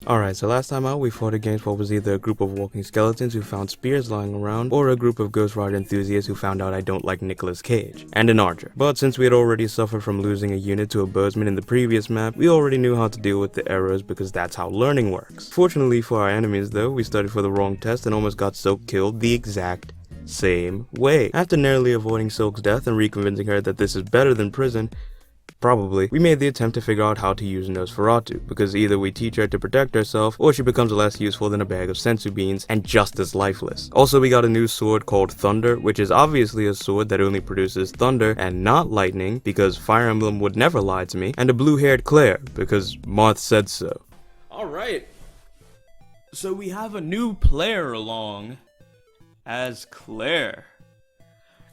Alright, so last time out we fought against what was either a group of walking skeletons who found spears lying around, or a group of Ghost Rider enthusiasts who found out I don't like Nicolas Cage, and an archer. But since we had already suffered from losing a unit to a bozeman in the previous map, we already knew how to deal with the arrows because that's how learning works. Fortunately for our enemies though, we studied for the wrong test and almost got Silk killed the exact same way. After narrowly avoiding Silk's death and reconvincing her that this is better than prison, probably, we made the attempt to figure out how to use Nosferatu, because either we teach her to protect herself, or she becomes less useful than a bag of sensu beans, and just as lifeless. Also, we got a new sword called Thunder, which is obviously a sword that only produces thunder and not lightning, because Fire Emblem would never lie to me, and a blue-haired Claire, because Marth said so. Alright, so we have a new player along as Claire.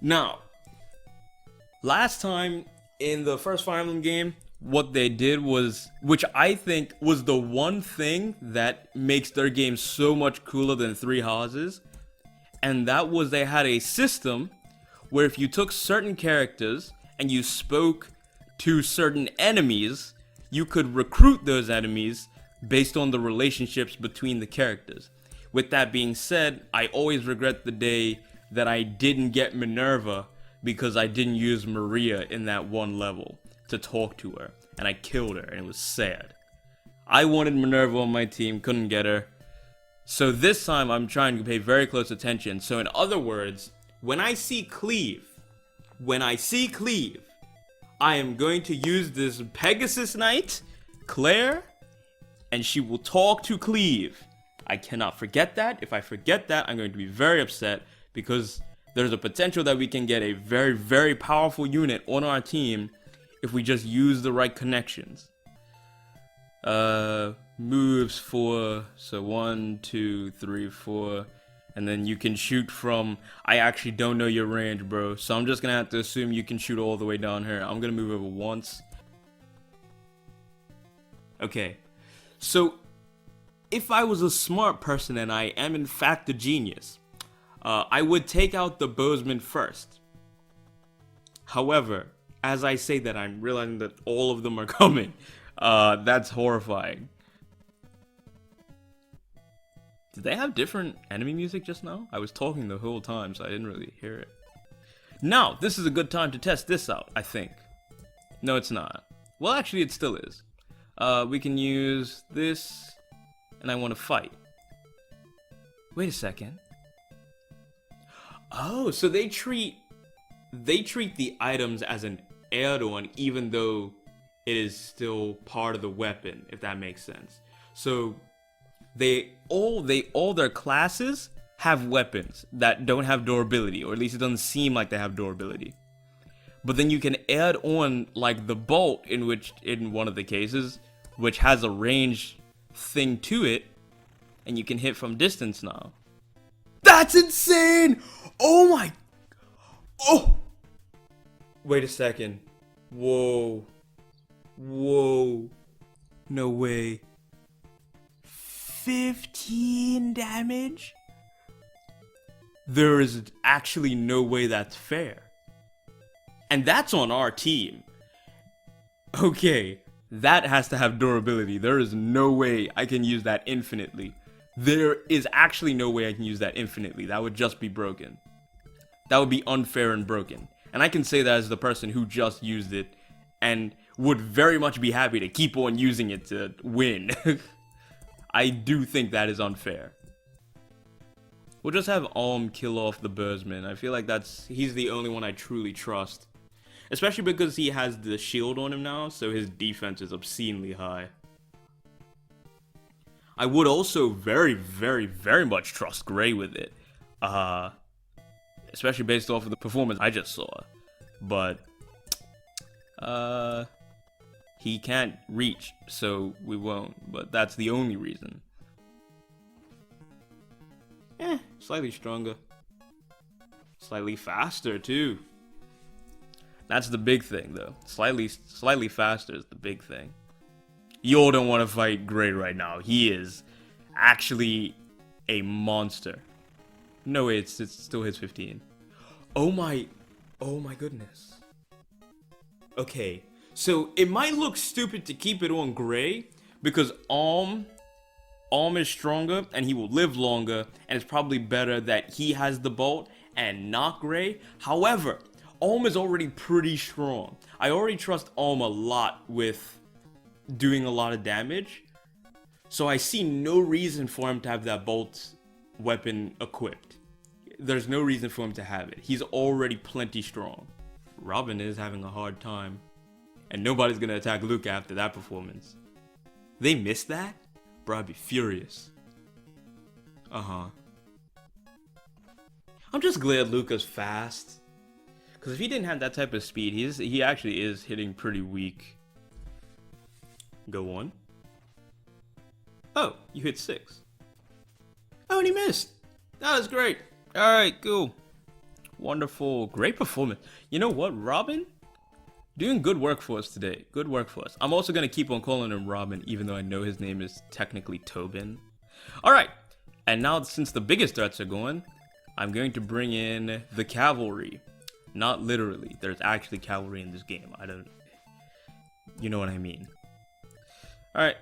Now, last time, in the first Fire Emblem game, what they did was, which I think was the one thing that makes their game so much cooler than Three Houses, and that was they had a system where if you took certain characters and you spoke to certain enemies, you could recruit those enemies based on the relationships between the characters. With that being said, I always regret the day that I didn't get Minerva because I didn't use Maria in that one level to talk to her, and I killed her, and it was sad. I wanted Minerva on my team, couldn't get her. So this time I'm trying to pay very close attention. So in other words, when I see Cleave, I am going to use this Pegasus Knight, Claire, and she will talk to Cleave. I cannot forget that. If I forget that, I'm going to be very upset because there's a potential that we can get a very, very powerful unit on our team if we just use the right connections. Moves for, so 1, 2, 3, 4, and then you can shoot from, I actually don't know your range, bro, so I'm just gonna have to assume you can shoot all the way down here. I'm gonna move over once. Okay, so if I was a smart person, and I am in fact a genius, I would take out the bozeman first. However, as I say that, I'm realizing that all of them are coming. That's horrifying. Did they have different enemy music just now? I was talking the whole time, so I didn't really hear it. Now, this is a good time to test this out, I think. No, it's not. Well, actually, it still is. We can use this, and I want to fight. Wait a second. Oh, so they treat the items as an add-on even though it is still part of the weapon, if that makes sense. So all their classes have weapons that don't have durability, or at least it doesn't seem like they have durability. But then you can add on like the bolt in one of the cases, which has a range thing to it, and you can hit from distance now. That's insane! Oh my... Oh! Wait a second. Whoa. Whoa. No way. 15 damage? There is actually no way that's fair. And that's on our team. Okay, that has to have durability. There is no way I can use that infinitely. There is actually no way I can use that infinitely. That would just be broken. That would be unfair and broken. And I can say that as the person who just used it and would very much be happy to keep on using it to win. I do think that is unfair. We'll just have Alm kill off the Bursman. I feel like he's the only one I truly trust. Especially because he has the shield on him now, so his defense is obscenely high. I would also very, very, very much trust Gray with it. Especially based off of the performance I just saw. But, he can't reach, so we won't. But that's the only reason. Slightly stronger. Slightly faster, too. That's the big thing, though. Slightly faster is the big thing. Y'all don't want to fight Gray right now. He is actually a monster. No, wait, it still hits 15. Oh my goodness. Okay, so it might look stupid to keep it on Gray because Alm Alm is stronger and he will live longer, and it's probably better that he has the bolt and not Gray. However, Alm is already pretty strong. I already trust Alm a lot with doing a lot of damage, so I see no reason for him to have that bolt weapon equipped. There's no reason for him to have it. He's already plenty strong. Robin is having a hard time, and nobody's gonna attack Luke after that performance. They missed that? Bro, I'd be furious. I'm just glad Luca's fast, because if he didn't have that type of speed, he actually is hitting pretty weak. Go on. Oh, you hit 6. Oh, and he missed. That was great. Alright, cool. Wonderful. Great performance. You know what, Robin? Doing good work for us today. Good work for us. I'm also going to keep on calling him Robin, even though I know his name is technically Tobin. Alright, and now since the biggest threats are gone, I'm going to bring in the cavalry. Not literally. There's actually cavalry in this game. You know what I mean. Alright,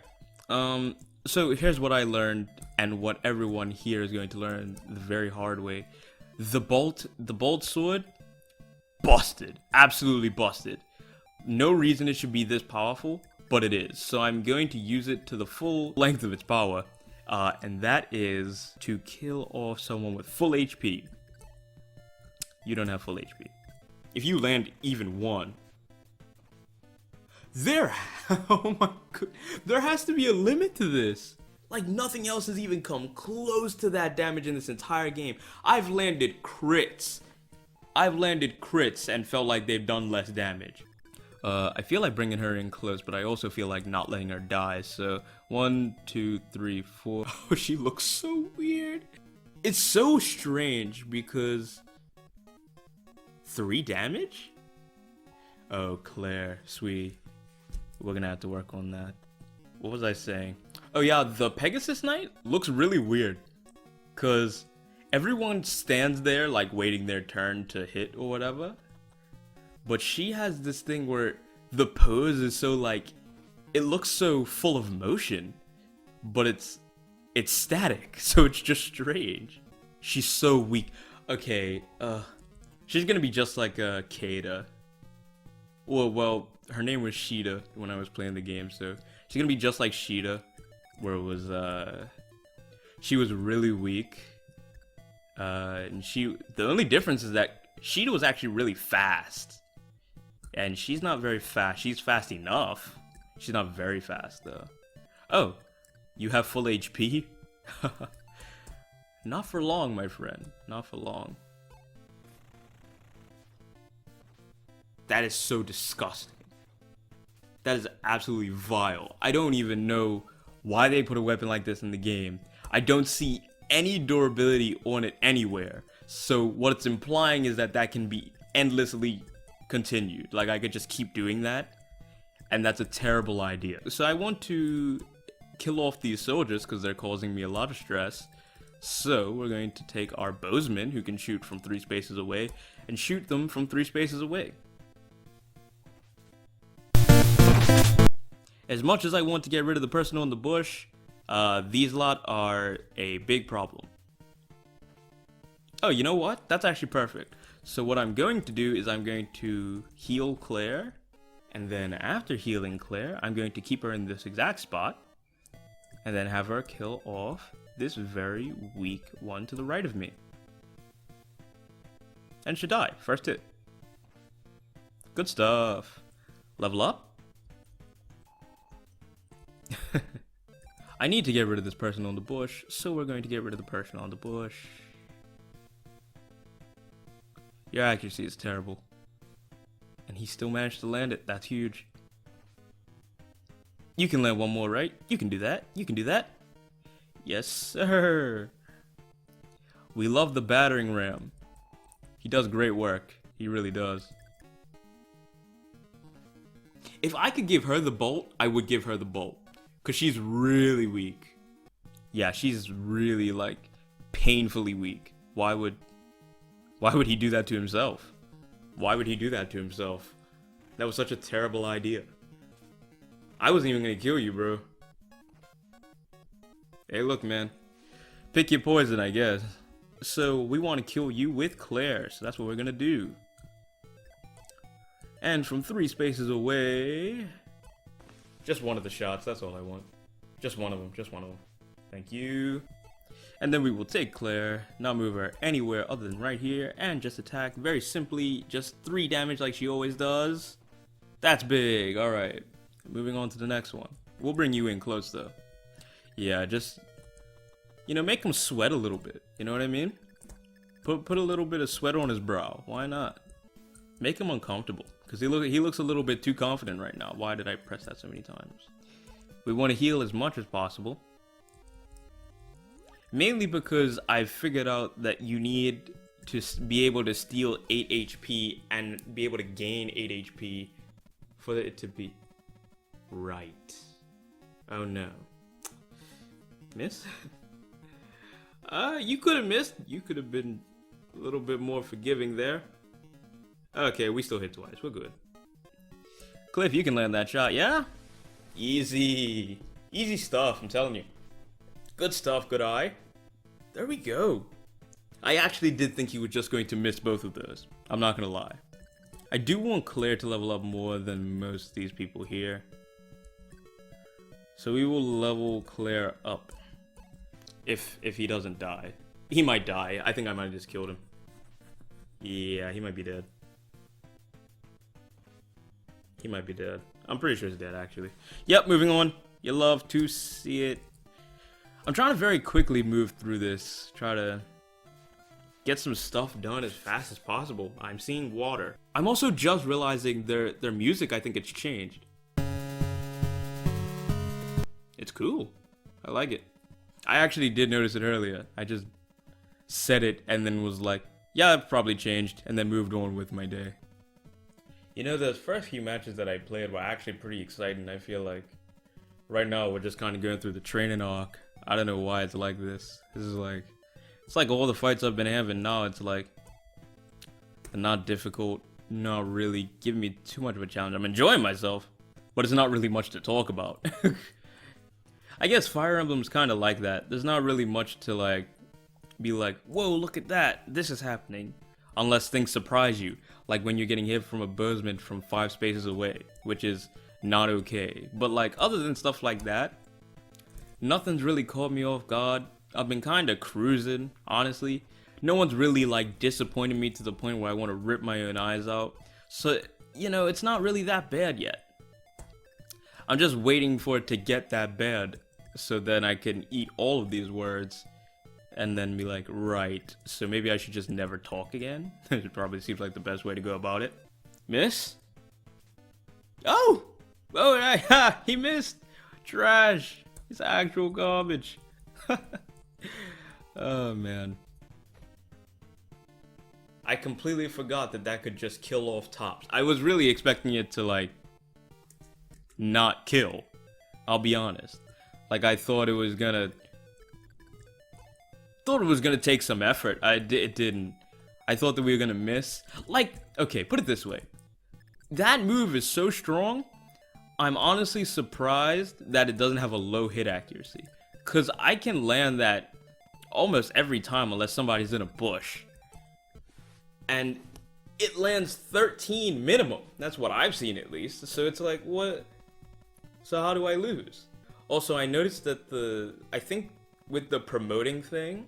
so here's what I learned, and what everyone here is going to learn the very hard way. The bolt sword, busted. Absolutely busted. No reason it should be this powerful, but it is. So I'm going to use it to the full length of its power, and that is to kill off someone with full HP. You don't have full HP. If you land even one, oh my god, there has to be a limit to this. Like, nothing else has even come close to that damage in this entire game. I've landed crits and felt like they've done less damage. I feel like bringing her in close, but I also feel like not letting her die. So 1, 2, 3, 4. Oh, she looks so weird. It's so strange because 3 damage? Oh, Claire, sweetie. We're gonna have to work on that. What was I saying? Oh yeah, the Pegasus Knight looks really weird, cause everyone stands there like waiting their turn to hit or whatever, but she has this thing where the pose is so like, it looks so full of motion, but it's static, so it's just strange. She's so weak. Okay, she's gonna be just like Kada. Well, her name was Sheeta when I was playing the game, so she's gonna be just like Sheeta, where it was she was really weak, and the only difference is that Sheeta was actually really fast, and she's not very fast. She's fast enough. She's not very fast though. Oh, you have full HP? Not for long, my friend. Not for long. That is so disgusting. That is absolutely vile. I don't even know why they put a weapon like this in the game. I don't see any durability on it anywhere. So what it's implying is that can be endlessly continued. Like, I could just keep doing that, and that's a terrible idea. So I want to kill off these soldiers because they're causing me a lot of stress. So we're going to take our bowsman, who can shoot from 3 spaces away, and shoot them from 3 spaces away. As much as I want to get rid of the person on the bush, these lot are a big problem. Oh, you know what? That's actually perfect. So what I'm going to do is I'm going to heal Claire, and then after healing Claire, I'm going to keep her in this exact spot, and then have her kill off this very weak one to the right of me. And she die. First hit. Good stuff. Level up. I need to get rid of this person on the bush, so we're going to get rid of the person on the bush. Your accuracy is terrible. And he still managed to land it. That's huge. You can land one more, right? You can do that. You can do that. Yes, sir. We love the battering ram. He does great work. He really does. If I could give her the bolt, I would give her the bolt. Because she's really weak. Yeah, she's really, like, painfully weak. Why would he do that to himself? Why would he do that to himself? That was such a terrible idea. I wasn't even gonna kill you, bro. Hey, look, man. Pick your poison, I guess. So, we want to kill you with Claire, so that's what we're gonna do. And from 3 spaces away... Just one of the shots, that's all I want. Just one of them, just one of them. Thank you. And then we will take Claire, not move her anywhere other than right here, and just attack very simply, just 3 damage like she always does. That's big, alright. Moving on to the next one. We'll bring you in close though. Yeah, just, you know, make him sweat a little bit, you know what I mean? Put a little bit of sweat on his brow, why not? Make him uncomfortable, because he looks a little bit too confident right now. Why did I press that so many times? We want to heal as much as possible. Mainly because I've figured out that you need to be able to steal 8 HP and be able to gain 8 HP for it to be right. Oh no. Miss? You could have missed. You could have been a little bit more forgiving there. Okay, we still hit twice. We're good. Cliff, you can land that shot, yeah? Easy. Easy stuff, I'm telling you. Good stuff, good eye. There we go. I actually did think he was just going to miss both of those. I'm not gonna lie. I do want Claire to level up more than most of these people here. So we will level Claire up. If he doesn't die. He might die. I think I might have just killed him. Yeah, he might be dead. He might be dead. I'm pretty sure he's dead, actually. Yep, moving on. You love to see it. I'm trying to very quickly move through this. Try to get some stuff done as fast as possible. I'm seeing water. I'm also just realizing their music, I think it's changed. It's cool. I like it. I actually did notice it earlier. I just said it and then was like, yeah, it probably changed, and then moved on with my day. You know, the first few matches that I played were actually pretty exciting. I feel like right now we're just kind of going through the training arc. I don't know why it's like this. This is like, it's like all the fights I've been having now, it's like, they're not difficult, not really giving me too much of a challenge. I'm enjoying myself, but it's not really much to talk about. I guess Fire Emblem's kind of like that. There's not really much to like, be like, whoa, look at that, this is happening. Unless things surprise you, like when you're getting hit from a buzzment from 5 spaces away, which is not okay. But like, other than stuff like that, nothing's really caught me off guard. I've been kind of cruising, honestly. No one's really like disappointed me to the point where I want to rip my own eyes out. So, you know, it's not really that bad yet. I'm just waiting for it to get that bad, so then I can eat all of these words and then be like, right, so maybe I should just never talk again. It probably seems like the best way to go about it. Miss? Oh! Oh, ha! He missed! Trash! It's actual garbage. Oh, man. I completely forgot that that could just kill off tops. I was really expecting it to, like, not kill. I'll be honest. Like, I thought it was gonna take some effort. It didn't. I thought that we were gonna miss. Like, okay, put it this way. That move is so strong, I'm honestly surprised that it doesn't have a low hit accuracy. Cause I can land that almost every time unless somebody's in a bush. And it lands 13 minimum. That's what I've seen at least. So it's like, what? So how do I lose? Also, I noticed that I think with the promoting thing,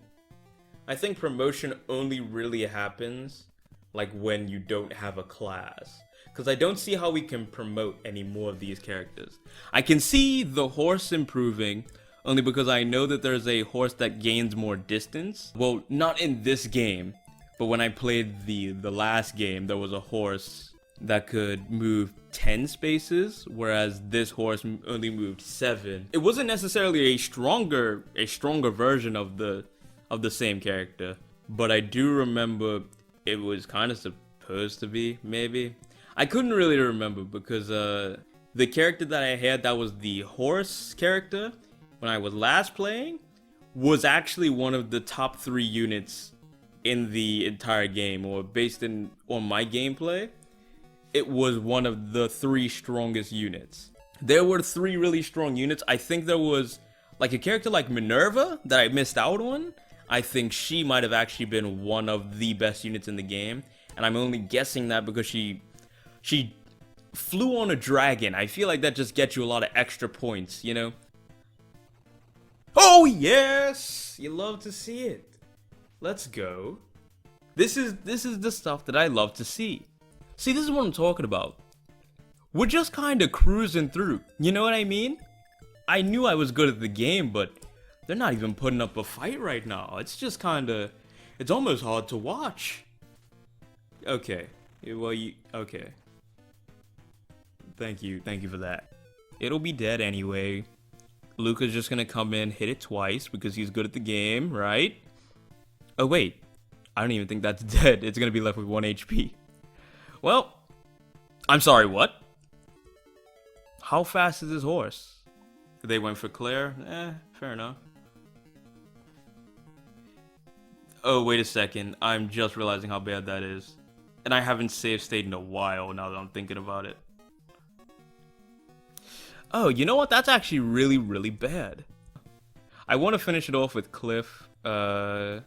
I think promotion only really happens like when you don't have a class. Because I don't see how we can promote any more of these characters. I can see the horse improving only because I know that there's a horse that gains more distance. Well, not in this game, but when I played the last game, there was a horse that could move 10 spaces, whereas this horse only moved 7. It wasn't necessarily a stronger version of the same character, but I do remember it was kind of supposed to be, maybe. I couldn't really remember because the character that I had that was the horse character when I was last playing was actually one of the top 3 units in the entire game, or based on my gameplay, it was one of the 3 strongest units. There were 3 really strong units. I think there was Like a character like Minerva that I missed out on, I think she might have actually been one of the best units in the game. And I'm only guessing that because she flew on a dragon. I feel like that just gets you a lot of extra points, you know? Oh yes! You love to see it. Let's go. This is the stuff that I love to see. See, this is what I'm talking about. We're just kind of cruising through. You know what I mean? I knew I was good at the game, but they're not even putting up a fight right now. It's just kind of, it's almost hard to watch. Okay. Well, okay. Thank you for that. It'll be dead anyway. Luca's just gonna come in, hit it twice because he's good at the game, right? Oh wait, I don't even think that's dead. It's gonna be left with 1 HP. Well, I'm sorry, what? How fast is this horse? They went for Claire? Fair enough. Oh, wait a second. I'm just realizing how bad that is. And I haven't save state in a while now that I'm thinking about it. Oh, you know what? That's actually really, really bad. I want to finish it off with Cliff. So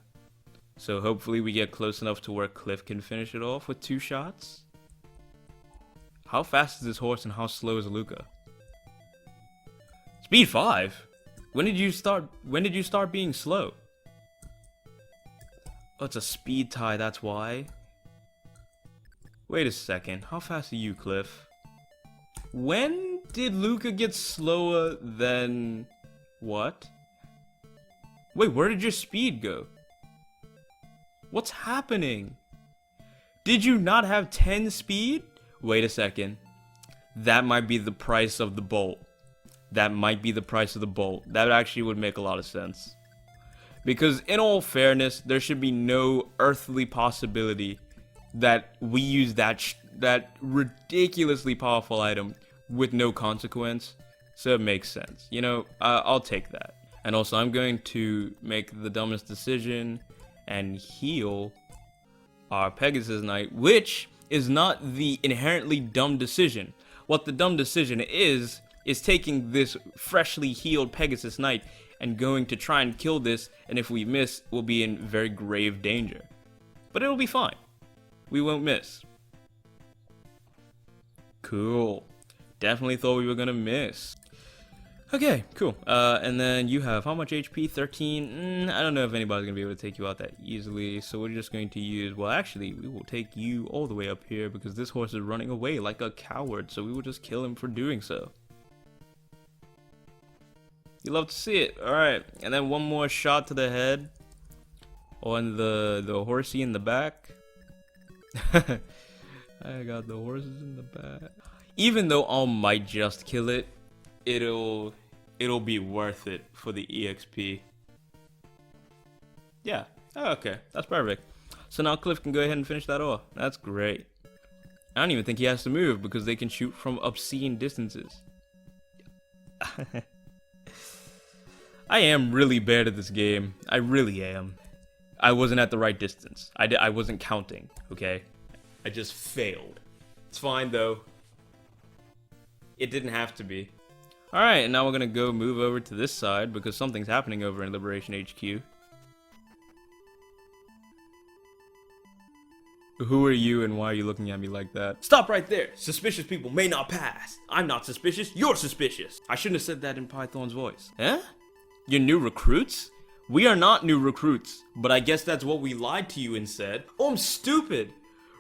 hopefully we get close enough to where Cliff can finish it off with 2 shots. How fast is this horse and how slow is Luca? Speed 5? When did you start being slow? Oh, it's a speed tie, that's why. Wait a second. How fast are you, Cliff? When did Luca get slower than what? Wait, where did your speed go? What's happening? Did you not have 10 speed? Wait a second. That might be the price of the bolt. That might be the price of the bolt. That actually would make a lot of sense. Because in all fairness, there should be no earthly possibility that we use that ridiculously powerful item with no consequence. So it makes sense. You know, I'll take that. And also, I'm going to make the dumbest decision and heal our Pegasus Knight, which is not the inherently dumb decision. What the dumb decision is taking this freshly healed Pegasus Knight and going to try and kill this, and if we miss, we'll be in very grave danger. But it'll be fine. We won't miss. Cool. Definitely thought we were gonna miss. Okay, cool. And then you have how much HP? 13? I don't know if anybody's gonna be able to take you out that easily, so we're just going to use, well actually, we will take you all the way up here because this horse is running away like a coward, so we will just kill him for doing so. You love to see it. Alright, and then one more shot to the head on the horsey in the back. I got the horses in the back. Even though I might just kill it, it'll be worth it for the EXP. Yeah. Oh, okay. That's perfect. So now Cliff can go ahead and finish that off. That's great. I don't even think he has to move because they can shoot from obscene distances. I am really bad at this game. I really am. I wasn't at the right distance. I wasn't counting, okay? I just failed. It's fine though. It didn't have to be. Alright, and now we're gonna go move over to this side because something's happening over in Liberation HQ. Who are you and why are you looking at me like that? Stop right there! Suspicious people may not pass. I'm not suspicious, you're suspicious. I shouldn't have said that in Python's voice. Huh? You're new recruits? We are not new recruits, but I guess that's what we lied to you and said. Oh, I'm stupid!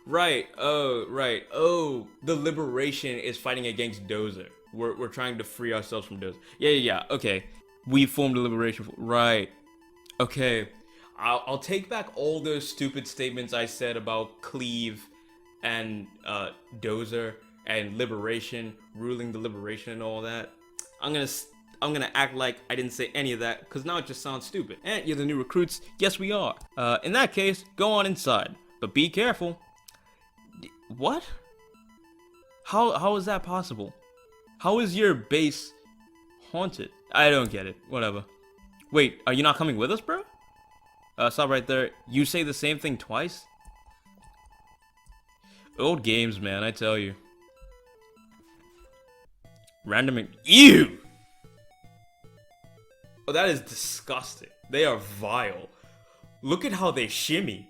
Right, oh, right. Oh, the Liberation is fighting against Dozer. We're trying to free ourselves from Dozer. Yeah, okay. We formed a Liberation, right. Okay, I'll take back all those stupid statements I said about Cleave and Dozer and Liberation, ruling the Liberation and all that. I'm gonna act like I didn't say any of that, because now it just sounds stupid. And you're the new recruits? Yes, we are. In that case, go on inside. But be careful. What? How is that possible? How is your base haunted? I don't get it. Whatever. Wait, are you not coming with us, bro? Stop right there. You say the same thing twice? Old games, man, I tell you. Random. Ew! Oh, that is disgusting. They are vile. Look at how they shimmy.